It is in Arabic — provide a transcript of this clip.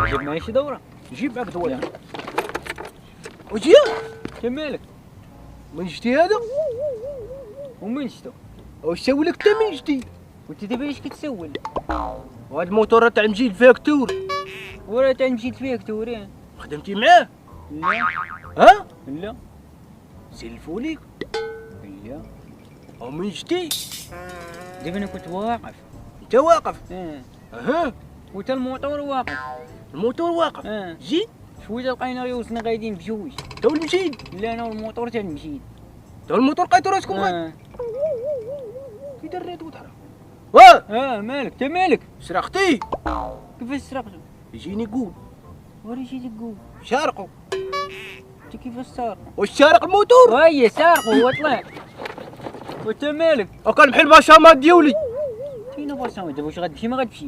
جيب معايا شي دورة. جيب معاك دواء. يلا. وجي انت مالك؟ من جدي هذا؟ ومين شتو؟ واش سوي لك انت من جدي؟ وانت دابا اش كتسول؟ وهاد الموتور تاع مجيد فاكتور وراه تا مشيت فيك توريه. خدمتي معاه؟ لا ها؟ لا سلفوا ليك لا. ومن جدي دابا انا كنت واقف. انت واقف. اه اها وتا الموطور واقف. الموتور واقف. زين شويه لقينا ريوسنا غاديين بجوج. تو المجيد لا انا والموطور تا المشيت. تو الموتور لقيتو راسكم غادي اه كي دريت وتهرب. واه مالك تا مالك؟ سرقتي كيفاش سرقتو؟ يجيني قول ورا جيتك قول. شارقوا انت كيفاش سارق؟ واش سارق الموتور وهي سارقو هو طلع. وانت مالك؟ وكان بحال البشامات ديالي فين بصمت دابا واش غتمشي ما غتمشي؟